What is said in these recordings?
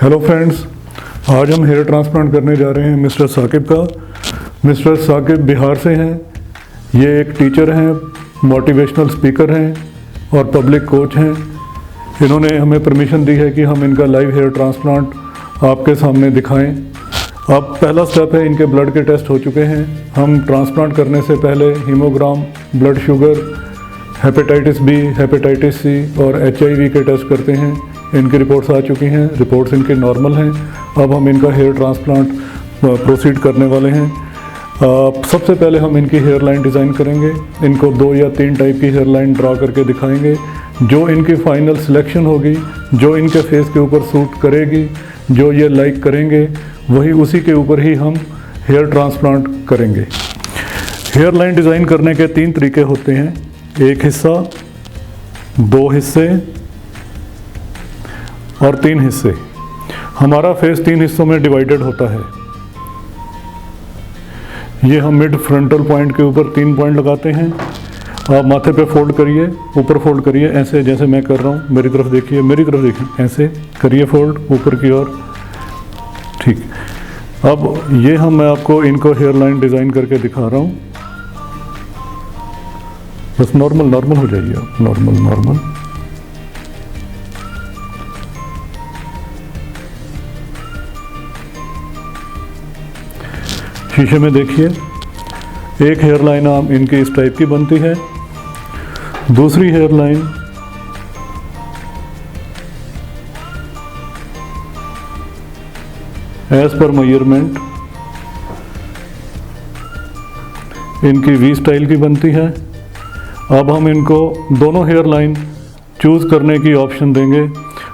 Hello friends, आज हम hair transplant करने जा रहे हैं मिस्टर साकिब का। मिस्टर साकिब बिहार से हैं। ये एक टीचर हैं, मोटिवेशनल स्पीकर हैं और पब्लिक कोच हैं। इन्होंने हमें परमिशन दी है कि हम इनका लाइव हेयर ट्रांसप्लांट आपके सामने दिखाएं। अब पहला स्टेप है, इनके ब्लड के टेस्ट हो चुके हैं। हम ट्रांसप्लांट करने से पहले haemogram, blood sugar, hepatitis B, hepatitis C और HIV के टेस्ट करते हैं। इनकी रिपोर्ट्स आ चुकी हैं, रिपोर्ट्स इनकी नॉर्मल हैं। अब हम इनका हेयर ट्रांसप्लांट प्रोसीड करने वाले हैं। सबसे पहले हम इनकी हेयर लाइन डिज़ाइन करेंगे। इनको 2 या 3 टाइप की हेयर लाइन ड्रा करके दिखाएंगे। जो इनकी फाइनल सिलेक्शन होगी, जो इनके फेस के ऊपर सूट करेगी, जो ये लाइक करेंगे, वही उसी के ऊपर ही हम हेयर ट्रांसप्लांट करेंगे। हेयर लाइन डिज़ाइन करने के 3 तरीके होते हैं, एक हिस्सा, 2 हिस्से और 3 हिस्से। हमारा फेस 3 हिस्सों में डिवाइडेड होता है। ये हम मिड फ्रंटल पॉइंट के ऊपर 3 पॉइंट लगाते हैं। आप माथे पे फोल्ड करिए, ऊपर फोल्ड करिए, ऐसे जैसे मैं कर रहा हूँ। मेरी तरफ देखिए, मेरी तरफ देखिए, ऐसे करिए फोल्ड ऊपर की ओर। ठीक। अब ये मैं आपको इनको हेयर लाइन डिज़ाइन करके दिखा रहा हूँ। बस नॉर्मल हो जाइए आप, नॉर्मल। शीशे में देखिए, एक हेयर लाइन आप इनकी इस टाइप की बनती है, दूसरी हेयर लाइन एज पर मेजरमेंट इनकी V स्टाइल की बनती है। अब हम इनको दोनों हेयर लाइन चूज़ करने की ऑप्शन देंगे।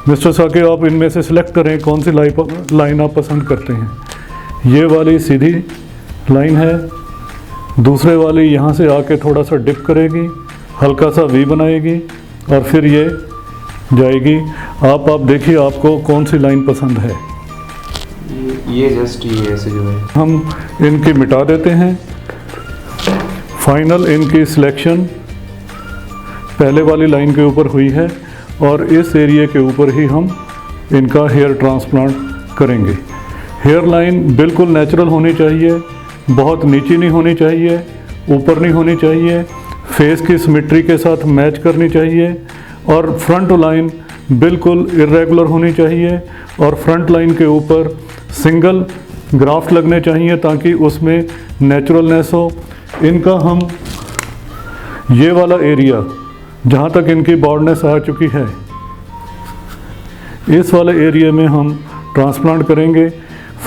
मिस्टर साकिब, आप इनमें से सिलेक्ट करें कौन सी लाइन आप पसंद करते हैं। ये वाली सीधी लाइन है, दूसरे वाली यहाँ से आके थोड़ा सा डिप करेगी, हल्का सा V बनाएगी और फिर ये जाएगी। आप देखिए आपको कौन सी लाइन पसंद है। ये जस्ट ये ऐसे जो है हम इनकी मिटा देते हैं। फाइनल इनकी सिलेक्शन पहले वाली लाइन के ऊपर हुई है और इस एरिया के ऊपर ही हम इनका हेयर ट्रांसप्लांट करेंगे। हेयर लाइन बिल्कुल नेचुरल होनी चाहिए, बहुत नीची नहीं होनी चाहिए, ऊपर नहीं होनी चाहिए, फेस की सिमेट्री के साथ मैच करनी चाहिए और फ्रंट लाइन बिल्कुल इरेगुलर होनी चाहिए और फ्रंट लाइन के ऊपर सिंगल ग्राफ्ट लगने चाहिए ताकि उसमें नेचुरलनेस हो। इनका हम ये वाला एरिया जहाँ तक इनकी बॉर्डनेस आ चुकी है, इस वाले एरिया में हम ट्रांसप्लांट करेंगे।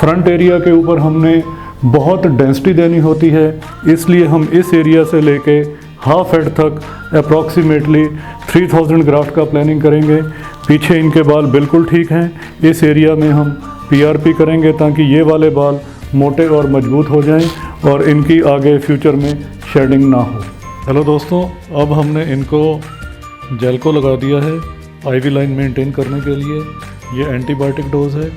फ्रंट एरिया के ऊपर हमने बहुत डेंसिटी देनी होती है, इसलिए हम इस एरिया से लेके हाफ हेड तक अप्रॉक्सीमेटली 3000 ग्राफ्ट का प्लानिंग करेंगे। पीछे इनके बाल बिल्कुल ठीक हैं, इस एरिया में हम PRP करेंगे ताकि ये वाले बाल मोटे और मजबूत हो जाएं और इनकी आगे फ्यूचर में शेडिंग ना हो। हेलो दोस्तों, अब हमने इनको जेल को लगा दिया है IV लाइन मेंटेन करने के लिए। ये एंटीबायोटिक डोज है।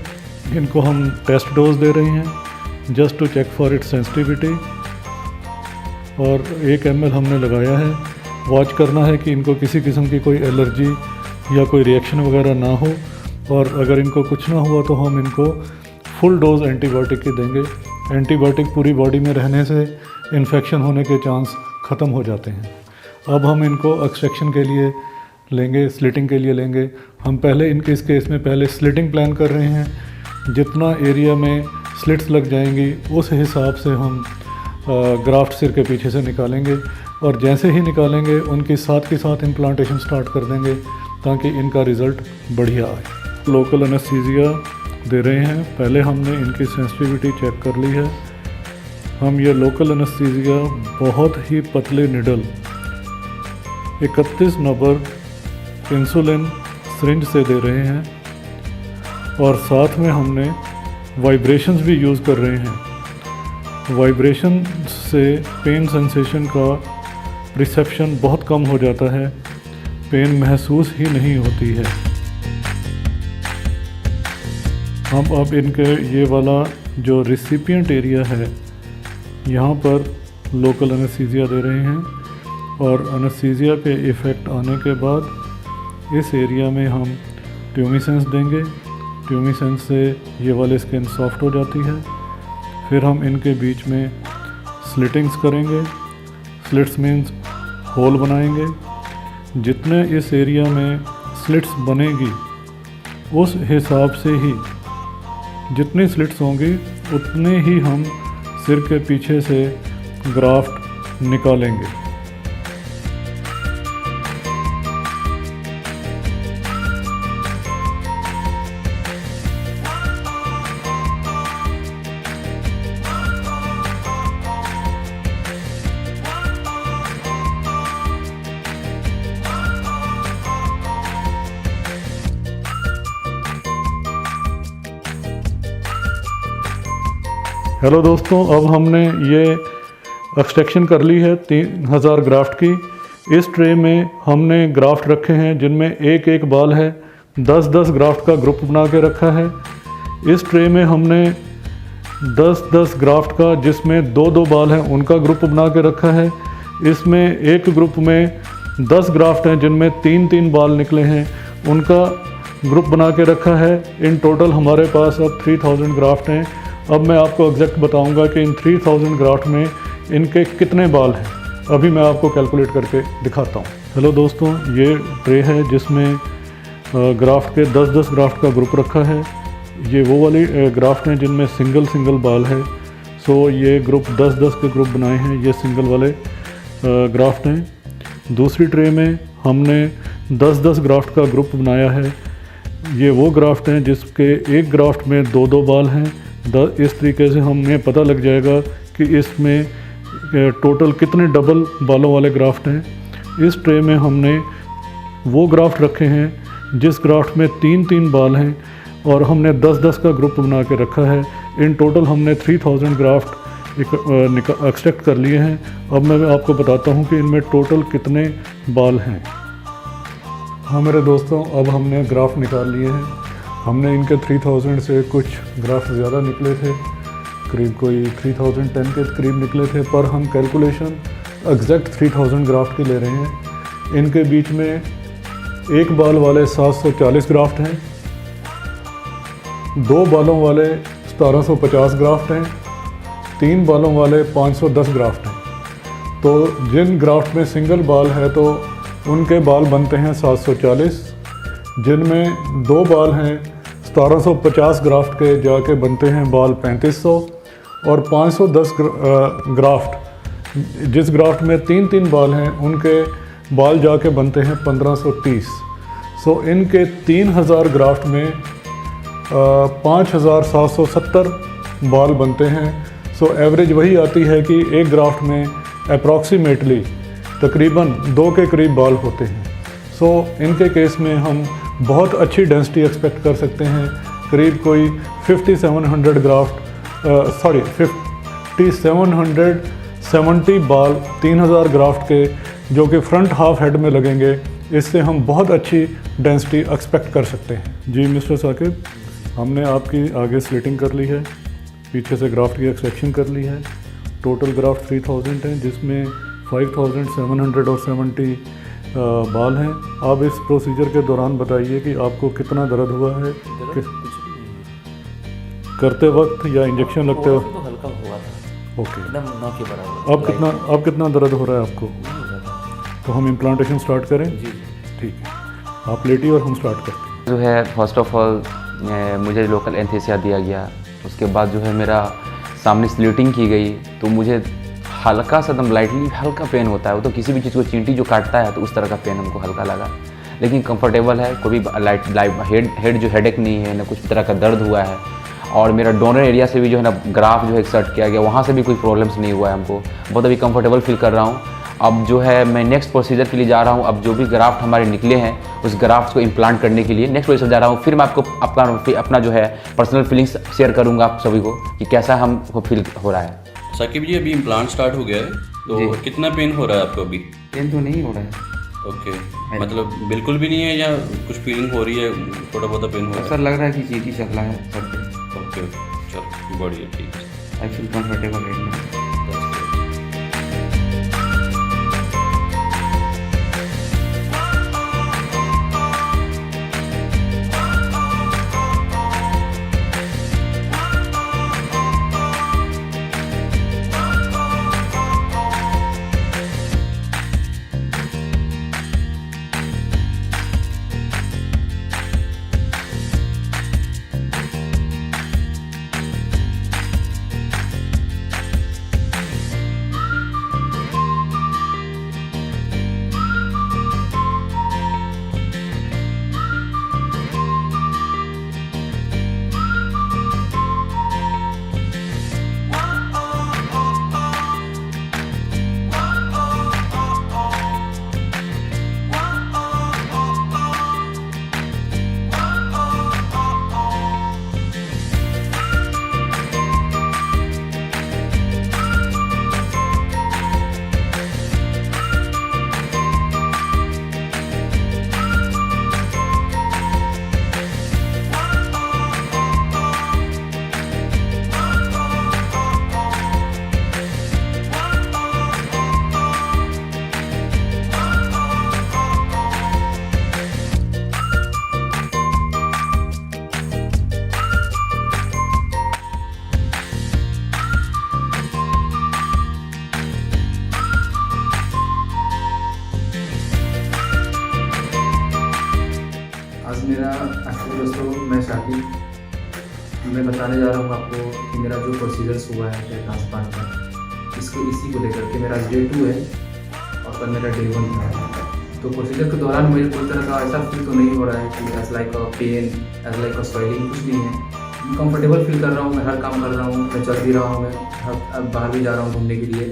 इनको हम टेस्ट डोज दे रहे हैं just to check for its sensitivity और 1 ml हमने लगाया है। वॉच करना है कि इनको किसी किस्म की कोई एलर्जी या कोई रिएक्शन वगैरह ना हो और अगर इनको कुछ ना हुआ तो हम इनको फुल डोज एंटीबायोटिक की देंगे। एंटीबायोटिक पूरी बॉडी में रहने से इन्फेक्शन होने के चांस ख़त्म हो जाते हैं। अब हम इनको एक्सट्रैक्शन के लिए लेंगे, स्लिटिंग के लिए लेंगे। हम पहले इस केस में पहले स्लिटिंग प्लान कर रहे हैं। जितना एरिया में स्लिट्स लग जाएंगी उस हिसाब से हम ग्राफ्ट सिर के पीछे से निकालेंगे और जैसे ही निकालेंगे उनकी साथ के साथ इम्प्लांटेशन स्टार्ट कर देंगे ताकि इनका रिज़ल्ट बढ़िया आए। लोकल एनेस्थीसिया दे रहे हैं। पहले हमने इनकी सेंसिटिविटी चेक कर ली है। हम ये लोकल एनेस्थीसिया बहुत ही पतले निडल 31 नंबर इंसुलिन सिरिंज से दे रहे हैं और साथ में हमने वाइब्रेशंस भी यूज़ कर रहे हैं। वाइब्रेशन से पेन सेंसेशन का रिसेप्शन बहुत कम हो जाता है, पेन महसूस ही नहीं होती है। हम अब इनके ये वाला जो रिसिपिएंट एरिया है यहाँ पर लोकल एनेस्थीसिया दे रहे हैं और एनेस्थीसिया के इफ़ेक्ट आने के बाद इस एरिया में हम ट्यूमिसेंस देंगे ट्यूमिसेंस से ये वाली स्किन सॉफ्ट हो जाती है। फिर हम इनके बीच में स्लिटिंग्स करेंगे। स्लिट्स मीन्स होल बनाएंगे। जितने इस एरिया में स्लिट्स बनेगी उस हिसाब से ही जितनी स्लिट्स होंगी उतने ही हम सिर के पीछे से ग्राफ्ट निकालेंगे। हेलो दोस्तों, अब हमने ये एक्सट्रैक्शन कर ली है 3000 ग्राफ्ट की। इस ट्रे में हमने ग्राफ्ट रखे हैं जिनमें एक एक बाल है। 10-10 ग्राफ्ट का ग्रुप बना के रखा है। इस ट्रे में हमने 10-10 ग्राफ्ट का जिसमें 2-2 बाल हैं उनका ग्रुप बना के रखा है। इसमें एक ग्रुप में 10 ग्राफ्ट हैं जिनमें 3-3 बाल निकले हैं, उनका ग्रुप बना के रखा है। इन टोटल हमारे पास अब 3000 ग्राफ्ट हैं। अब मैं आपको एग्जैक्ट बताऊंगा कि इन 3000 ग्राफ्ट में इनके कितने बाल हैं। अभी मैं आपको कैलकुलेट करके दिखाता हूं। हेलो दोस्तों, ये ट्रे है जिसमें ग्राफ्ट के 10-10 ग्राफ्ट का ग्रुप रखा है। ये वो वाली ग्राफ्ट हैं जिनमें सिंगल बाल है। सो ये ग्रुप 10-10 के ग्रुप बनाए हैं, ये सिंगल वाले ग्राफ्ट हैं। दूसरी ट्रे में हमने 10-10 ग्राफ्ट का ग्रुप बनाया है। ये वो ग्राफ्ट हैं जिसके एक ग्राफ्ट में 2-2 बाल हैं। इस तरीके से हमें पता लग जाएगा कि इसमें टोटल कितने डबल बालों वाले ग्राफ्ट हैं। इस ट्रे में हमने वो ग्राफ्ट रखे हैं जिस ग्राफ्ट में 3-3 बाल हैं और हमने 10-10 का ग्रुप बना के रखा है। इन टोटल हमने 3000 ग्राफ्ट एक्सट्रैक्ट कर लिए हैं। अब मैं आपको बताता हूँ कि इनमें टोटल कितने बाल हैं। हाँ मेरे दोस्तों, अब हमने ग्राफ्ट निकाल लिए हैं। हमने इनके 3000 से कुछ ग्राफ्ट ज़्यादा निकले थे, करीब कोई 3010 के करीब निकले थे, पर हम कैलकुलेशन एग्जैक्ट 3000 ग्राफ्ट की ले रहे हैं। इनके बीच में एक बाल वाले 740 ग्राफ्ट हैं, 2 बालों वाले 1750 ग्राफ्ट हैं, 3 बालों वाले 510 ग्राफ्ट हैं। तो जिन ग्राफ्ट में सिंगल बाल है तो उनके बाल बनते हैं 740, जिनमें 2 बाल हैं 1750 ग्राफ्ट के जाके बनते हैं बाल 3500, और 510 ग्राफ्ट जिस ग्राफ्ट में 3-3 बाल हैं उनके बाल जाके बनते हैं 1530। सो इनके 3000 ग्राफ्ट में 5770 बाल बनते हैं। सो एवरेज वही आती है कि एक ग्राफ्ट में अप्रॉक्सीमेटली तकरीबन 2 के करीब बाल होते हैं। सो इनके केस में हम बहुत अच्छी डेंसिटी एक्सपेक्ट कर सकते हैं। करीब कोई 5770 बाल 3000 ग्राफ्ट के जो कि फ्रंट हाफ हेड में लगेंगे, इससे हम बहुत अच्छी डेंसिटी एक्सपेक्ट कर सकते हैं। जी मिस्टर साकिब, हमने आपकी आगे स्लिटिंग कर ली है, पीछे से ग्राफ्ट की एक्सट्रैक्शन कर ली है। टोटल ग्राफ्ट 3000 हैं जिसमें 5770 बाल हैं। आप इस प्रोसीजर के दौरान बताइए कि आपको कितना दर्द हुआ है करते वक्त या इंजेक्शन लगते वक्त? तो हल्का हुआ था, ओके। एकदम ना के बराबर। अब कितना दर्द हो रहा है आपको? तो हम इम्प्लांटेशन स्टार्ट करें? जी ठीक है, आप लेटिए और हम स्टार्ट करते हैं। जो है फर्स्ट ऑफ ऑल मुझे लोकल एनेस्थीसिया दिया गया। उसके बाद जो है मेरा सामने स्लिटिंग की गई, तो मुझे हल्का सा एकदम लाइटली हल्का पेन होता है। वो तो किसी भी चीज़ को चींटी जो काटता है तो उस तरह का पेन हमको हल्का लगा, लेकिन कंफर्टेबल है। कोई भी हेड जो हेडेक नहीं है, ना कुछ तरह का दर्द हुआ है। और मेरा डोनर एरिया से भी जो है ना ग्राफ जो है एक्सर्ट किया गया, वहाँ से भी कोई प्रॉब्लम्स नहीं हुआ है हमको। बहुत अभी कंफर्टेबल फील कर रहा हूँ। अब जो है मैं नेक्स्ट प्रोसीजर के लिए जा रहा हूँ। अब जो भी ग्राफ्ट हमारे निकले हैं उस ग्राफ्ट को इम्प्लांट करने के लिए नेक्स्ट प्रोसीजर जा रहा हूँ। फिर मैं आपको अपना जो है पर्सनल फीलिंग्स शेयर करूँगा आप सभी को कि कैसा हमको फील हो रहा है। साकिब जी, अभी इम्प्लांट स्टार्ट हो गया है, तो कितना पेन हो रहा है आपको अभी? पेन तो नहीं हो रहा है। ओके, मतलब बिल्कुल भी नहीं है या कुछ फीलिंग हो रही है, थोड़ा बहुत पेन हो रहा है? सर लग रहा है कि चीटी चल रहा है सर पे। ओके, चलो बढ़िया, ठीक है। I feel comfortable right now. मैं बताने जा रहा हूँ आपको कि मेरा जो प्रोसीजर्स हुआ है हेयर ट्रांसप्लांट का, इसको इसी को लेकर के मेरा डे 2 है और कल मेरा डे 1 था। तो प्रोसीजर के दौरान मुझे कोई तरह का ऐसा फील तो नहीं हो रहा है कि as like a pain, as like a swelling, कुछ नहीं है। कंफर्टेबल फील कर रहा हूँ, मैं हर काम कर रहा हूँ, मैं चल भी रहा हूँ, मैं बाहर भी जा रहा हूँ घूमने के लिए।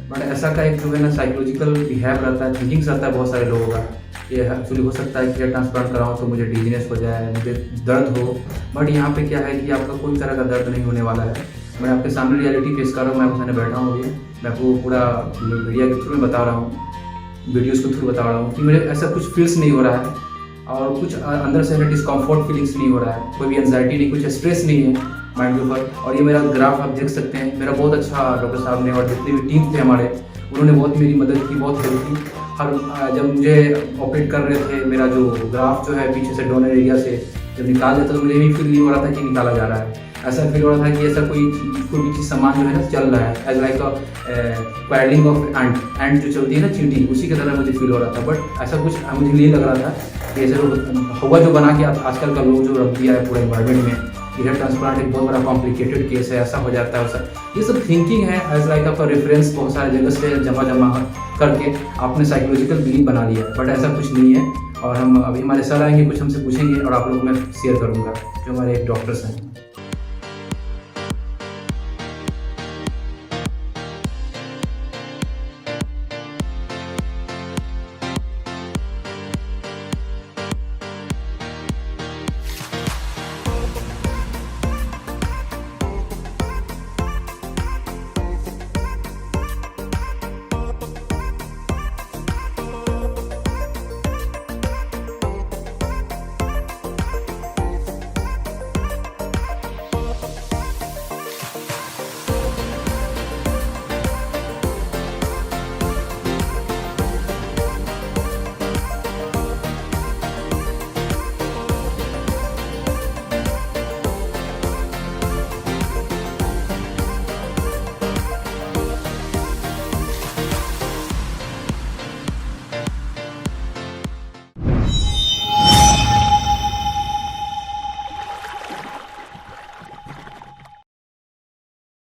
बट ऐसा का एक जो है ना साइकोलॉजिकल बिहेव रहता है, थिंकिंग्स रहता है बहुत सारे लोगों का। ये एक्चुअली हो सकता है कि हेयर ट्रांसप्लांट कराऊँ तो मुझे डिजीनेस हो जाए, मुझे दर्द हो। बट यहाँ पे क्या है कि आपका कोई तरह का दर्द नहीं होने वाला है। मैं आपके सामने रियलिटी पेश कर रहा हूँ, मैं आपके सामने बैठा हूँ अभी, मैं आपको पूरा मीडिया के थ्रू बता रहा हूँ, वीडियोज़ के थ्रू बता रहा हूँ कि मुझे ऐसा कुछ फील्स नहीं हो रहा है और कुछ अंदर से डिस्कम्फर्ट फीलिंग्स नहीं हो रहा है, कोई भी एंजाइटी नहीं, कुछ स्ट्रेस नहीं है माइंड के ऊपर। और ये मेरा ग्राफ आप देख सकते हैं, मेरा बहुत अच्छा डॉक्टर साहब ने और जितने भी टीम थे हमारे, उन्होंने बहुत मेरी मदद की, बहुत हेल्प की। हर जब मुझे ऑपरेट कर रहे थे, मेरा जो ग्राफ जो है पीछे से डोनर एरिया से जब निकाल देता तो मुझे भी फील नहीं हो रहा था कि निकाला जा रहा है। ऐसा फील हो रहा था कि ऐसा कोई भी चीज़ सामान जो है ना चल रहा है, as like coiling of and जो चलती है ना चींटी, उसी की तरह मुझे फील हो रहा था। बट ऐसा कुछ मुझे नहीं लग रहा था कि ऐसे हवा जो बना के आजकल का लोग जो रख दिया है पूरे इन्वायरमेंट में, हेयर ट्रांसप्लांट एक बहुत बड़ा कॉम्प्लिकेटेड केस है, ऐसा हो जाता है वैसा। ये सब थिंकिंग है एज लाइक आपका रेफरेंस बहुत सारे जगह से जमा करके आपने साइकोलॉजिकल बिलीव बना लिया, बट ऐसा कुछ नहीं है। और हम अभी हमारे सर आएंगे, कुछ हमसे पूछेंगे और आप लोगों को मैं शेयर करूँगा जो हमारे डॉक्टर्स हैं।